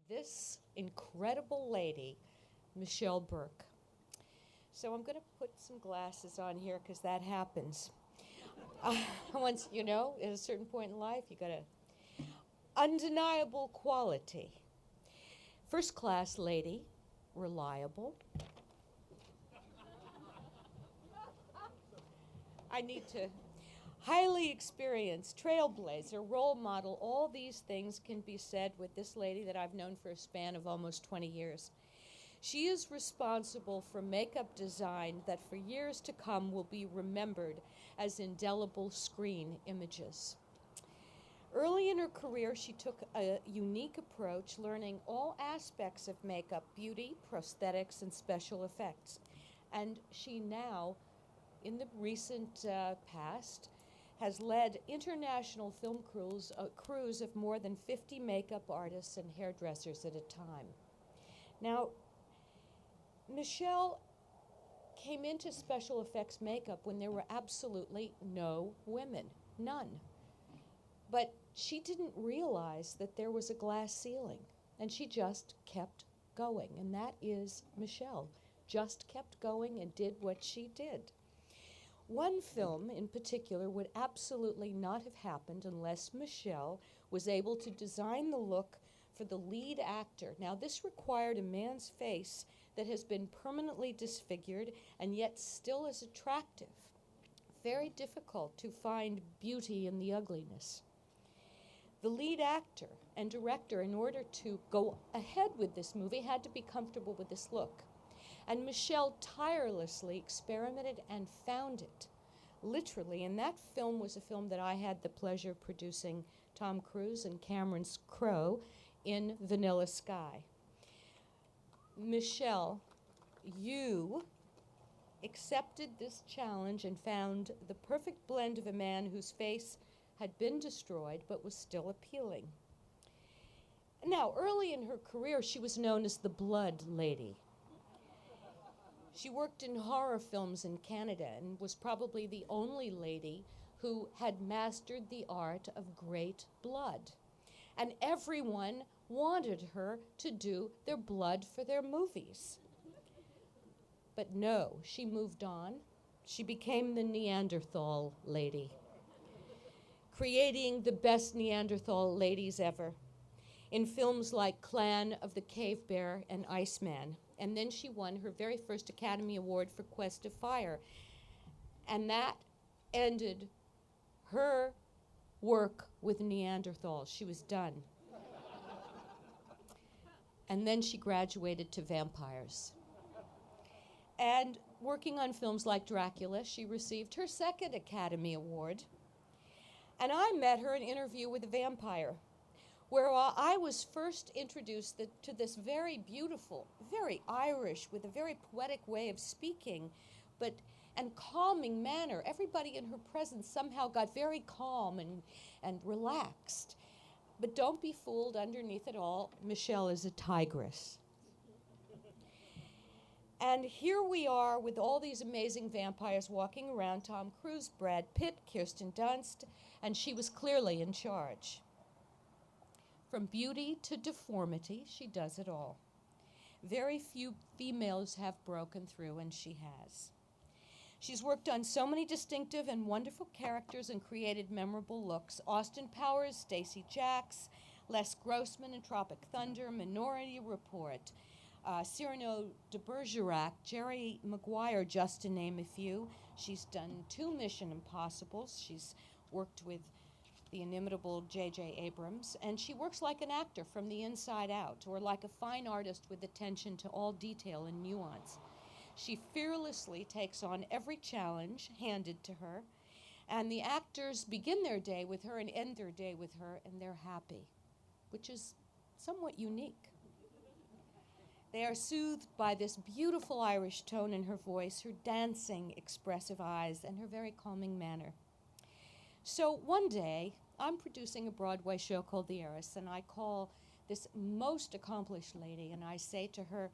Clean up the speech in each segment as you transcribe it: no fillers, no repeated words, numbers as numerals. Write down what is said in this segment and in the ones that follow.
this incredible lady, Michele Burke. So I'm going to put some glasses on here because that happens. Once, you know, at a certain point in life, you got to undeniable quality. First class lady, reliable. I need to, highly experienced, trailblazer, role model, all these things can be said with this lady that I've known for a span of almost 20 years. She is responsible for makeup design that for years to come will be remembered as indelible screen images. Early in her career, she took a unique approach, learning all aspects of makeup, beauty, prosthetics, and special effects. And she now, in the recent past, has led international film crews of more than 50 makeup artists and hairdressers at a time. Now, Michele came into special effects makeup when there were absolutely no women, none. But she didn't realize that there was a glass ceiling, and she just kept going, and that is Michele. Just kept going and did what she did. One film in particular would absolutely not have happened unless Michele was able to design the look for the lead actor. Now, this required a man's face that has been permanently disfigured and yet still is attractive. Very difficult to find beauty in the ugliness. The lead actor and director, in order to go ahead with this movie, had to be comfortable with this look. And Michele tirelessly experimented and found it, literally. And that film was a film that I had the pleasure of producing Tom Cruise and Cameron Crowe in Vanilla Sky. Michele, you accepted this challenge and found the perfect blend of a man whose face had been destroyed but was still appealing. Now, early in her career, she was known as the Blood Lady. She worked in horror films in Canada and was probably the only lady who had mastered the art of great blood. And everyone wanted her to do their blood for their movies. But no, she moved on. She became the Neanderthal lady, creating the best Neanderthal ladies ever in films like Clan of the Cave Bear and Iceman. And then she won her very first Academy Award for Quest of Fire. And that ended her work with Neanderthals. She was done. And then she graduated to vampires. And working on films like Dracula, she received her second Academy Award. And I met her in an interview with a vampire, where I was first introduced to this very beautiful, very Irish, with a very poetic way of speaking, and calming manner. Everybody in her presence somehow got very calm and relaxed. But don't be fooled, underneath it all, Michele is a tigress. And here we are with all these amazing vampires walking around, Tom Cruise, Brad Pitt, Kirsten Dunst, and she was clearly in charge. From beauty to deformity, she does it all. Very few females have broken through, and she has. She's worked on so many distinctive and wonderful characters and created memorable looks. Austin Powers, Stacey Jacks, Les Grossman in Tropic Thunder, Minority Report, Cyrano de Bergerac, Jerry Maguire, just to name a few. She's done 2 Mission Impossibles. She's worked with the inimitable J.J. Abrams, and she works like an actor from the inside out, or like a fine artist with attention to all detail and nuance. She fearlessly takes on every challenge handed to her, and the actors begin their day with her and end their day with her, and they're happy, which is somewhat unique. They are soothed by this beautiful Irish tone in her voice, her dancing, expressive eyes, and her very calming manner. So one day, I'm producing a Broadway show called The Heiress, and I call this most accomplished lady, and I say to her,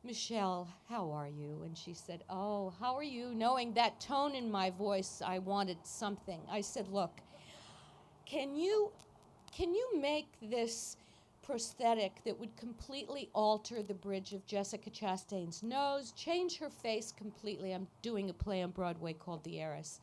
"Michele, how are you?" And she said, "Oh, how are you?" Knowing that tone in my voice, I wanted something. I said, "Look, can you make this prosthetic that would completely alter the bridge of Jessica Chastain's nose, change her face completely. I'm doing a play on Broadway called The Heiress.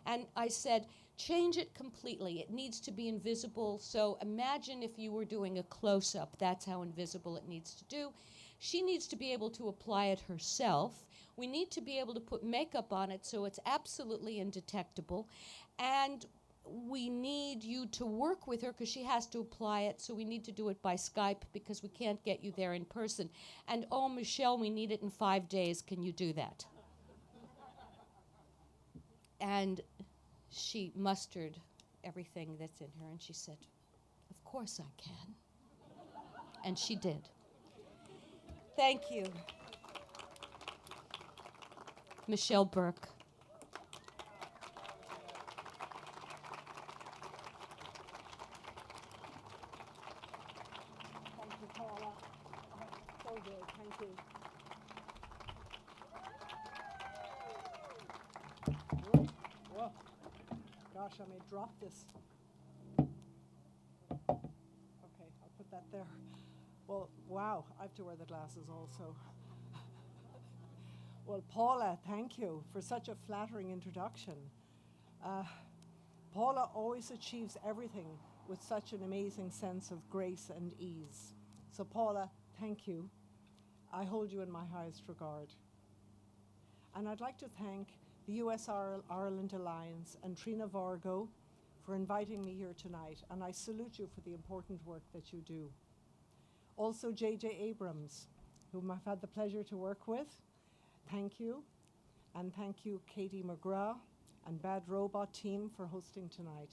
And I said, change it completely. It needs to be invisible. So imagine if you were doing a close-up. That's how invisible it needs to do. She needs to be able to apply it herself. We need to be able to put makeup on it so it's absolutely indetectable. And we need you to work with her because she has to apply it, so we need to do it by Skype because we can't get you there in person. And, oh, Michele, we need it in 5 days. Can you do that? And she mustered everything that's in her, and she said, of course I can. And she did. Thank you. Michele Burke. Thank you, Paula. So good, thank you. Whoa. Gosh, I may drop this. Okay, I'll put that there. Well, wow, I have to wear the glasses also. Well, Paula, thank you for such a flattering introduction. Paula always achieves everything with such an amazing sense of grace and ease. So Paula, thank you. I hold you in my highest regard. And I'd like to thank the US-Ireland Alliance and Trina Vargo for inviting me here tonight, and I salute you for the important work that you do. Also J.J. Abrams, whom I've had the pleasure to work with, thank you. And thank you Katie McGrath and Bad Robot team for hosting tonight.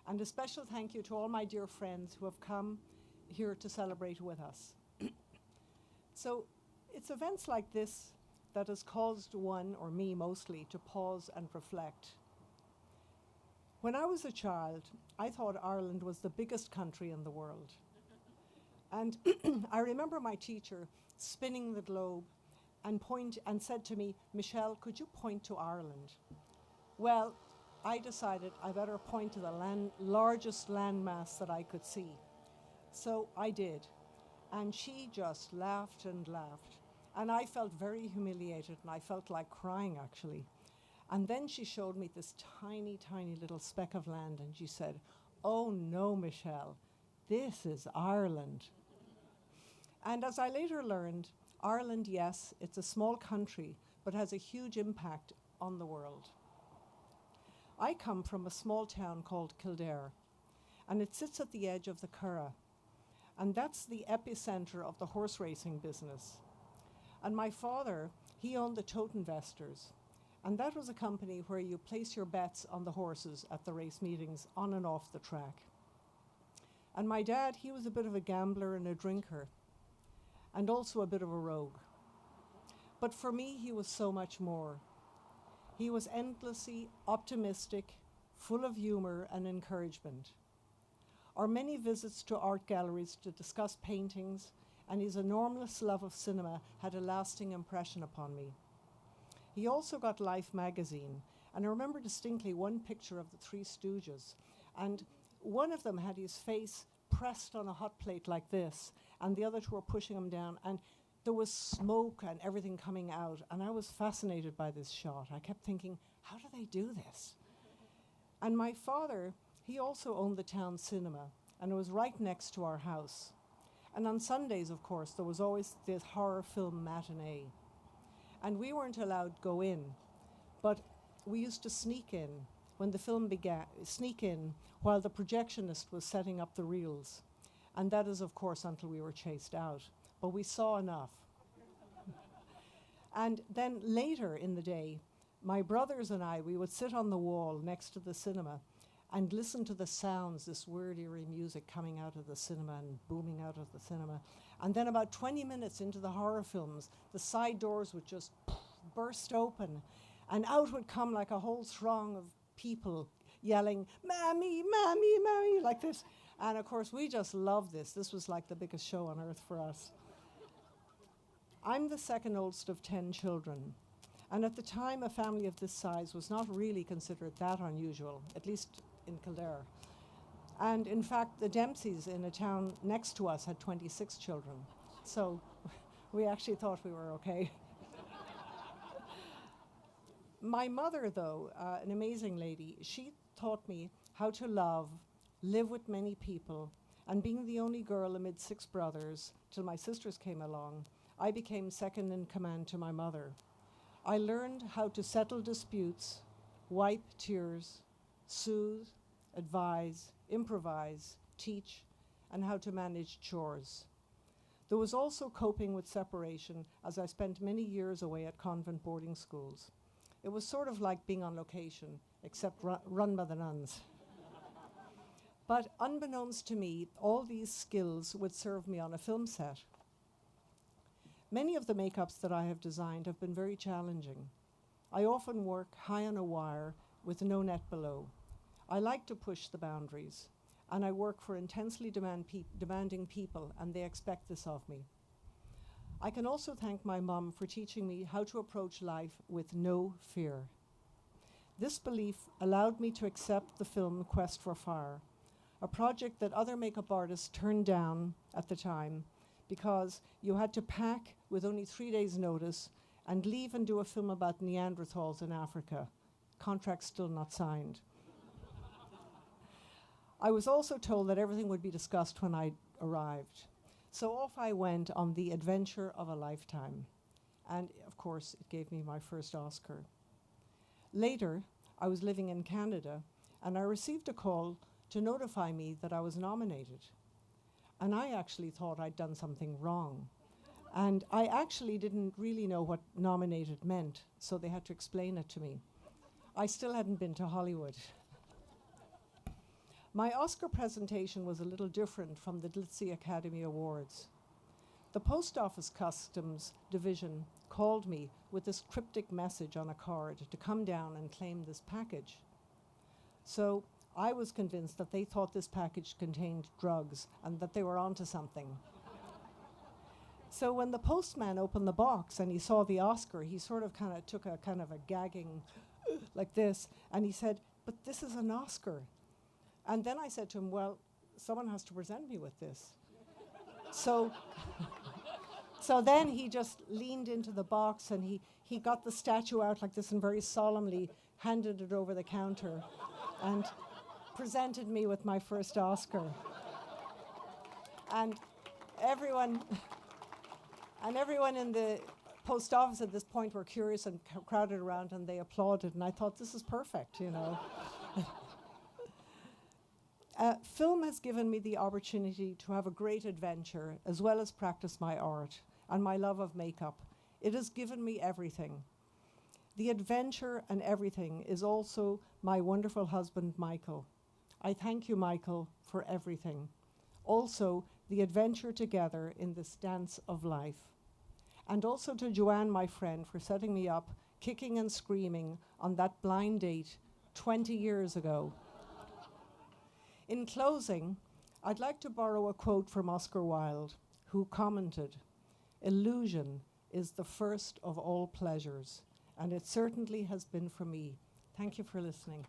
And a special thank you to all my dear friends who have come here to celebrate with us. So it's events like this that has caused one, or me mostly, to pause and reflect. When I was a child, I thought Ireland was the biggest country in the world. And I remember my teacher spinning the globe and said to me, Michele, could you point to Ireland? Well, I decided I better point to the largest landmass that I could see. So I did. And she just laughed and laughed. And I felt very humiliated, and I felt like crying, actually. And then she showed me this tiny, tiny little speck of land, and she said, oh no, Michele, this is Ireland. And as I later learned, Ireland, yes, it's a small country, but has a huge impact on the world. I come from a small town called Kildare, and it sits at the edge of the Curragh, and that's the epicenter of the horse racing business. And my father, he owned the Tote Investors, and that was a company where you place your bets on the horses at the race meetings on and off the track. And my dad, he was a bit of a gambler and a drinker, and also a bit of a rogue. But for me, he was so much more. He was endlessly optimistic, full of humor and encouragement. Our many visits to art galleries to discuss paintings and his enormous love of cinema had a lasting impression upon me. He also got Life magazine, and I remember distinctly one picture of the Three Stooges, and one of them had his face pressed on a hot plate like this, and the other two were pushing him down, and there was smoke and everything coming out, and I was fascinated by this shot. I kept thinking, how do they do this? And my father, he also owned the town cinema, and it was right next to our house. And on Sundays, of course, there was always this horror film matinee. And we weren't allowed to go in, but we used to sneak in when the film began, sneak in while the projectionist was setting up the reels. And that is, of course, until we were chased out. But we saw enough. And then later in the day, my brothers and I, we would sit on the wall next to the cinema and listen to the sounds, this weird, eerie music coming out of the cinema and booming out of the cinema. And then about 20 minutes into the horror films, the side doors would just burst open, and out would come like a whole throng of people yelling, "Mammy, Mammy, Mammy," like this. And of course, we just loved this. This was like the biggest show on earth for us. I'm the second oldest of 10 children. And at the time, a family of this size was not really considered that unusual, at least in Kildare. And in fact, the Dempseys in a town next to us had 26 children. So we actually thought we were okay. My mother, though, an amazing lady, she taught me how to love, live with many people, and being the only girl amid 6 brothers, till my sisters came along, I became second in command to my mother. I learned how to settle disputes, wipe tears, soothe, advise, improvise, teach, and how to manage chores. There was also coping with separation, as I spent many years away at convent boarding schools. It was sort of like being on location, except run by the nuns. But unbeknownst to me, all these skills would serve me on a film set. Many of the makeups that I have designed have been very challenging. I often work high on a wire with no net below. I like to push the boundaries, and I work for intensely demanding people, and they expect this of me. I can also thank my mum for teaching me how to approach life with no fear. This belief allowed me to accept the film Quest for Fire, a project that other makeup artists turned down at the time because you had to pack with only 3 days' notice and leave and do a film about Neanderthals in Africa. Contract still not signed. I was also told that everything would be discussed when I arrived. So off I went on the adventure of a lifetime. And of course, it gave me my first Oscar. Later, I was living in Canada, and I received a call to notify me that I was nominated. And I actually thought I'd done something wrong. And I actually didn't really know what nominated meant, so they had to explain it to me. I still hadn't been to Hollywood. My Oscar presentation was a little different from the glitzy Academy Awards. The Post Office Customs Division called me with this cryptic message on a card to come down and claim this package. So I was convinced that they thought this package contained drugs and that they were onto something. So when the postman opened the box and he saw the Oscar, he sort of took a kind of a gagging like this, and he said, "But this is an Oscar." And then I said to him, "Well, someone has to present me with this." So then he just leaned into the box and he got the statue out like this and very solemnly handed it over the counter and presented me with my first Oscar. And everyone in the post office at this point were curious and crowded around, and they applauded, and I thought, this is perfect, you know. Film has given me the opportunity to have a great adventure as well as practice my art and my love of makeup. It has given me everything. The adventure and everything is also my wonderful husband, Michael. I thank you, Michael, for everything. Also, the adventure together in this dance of life. And also to Joanne, my friend, for setting me up, kicking and screaming on that blind date 20 years ago. In closing, I'd like to borrow a quote from Oscar Wilde, who commented, "Illusion is the first of all pleasures," and it certainly has been for me. Thank you for listening.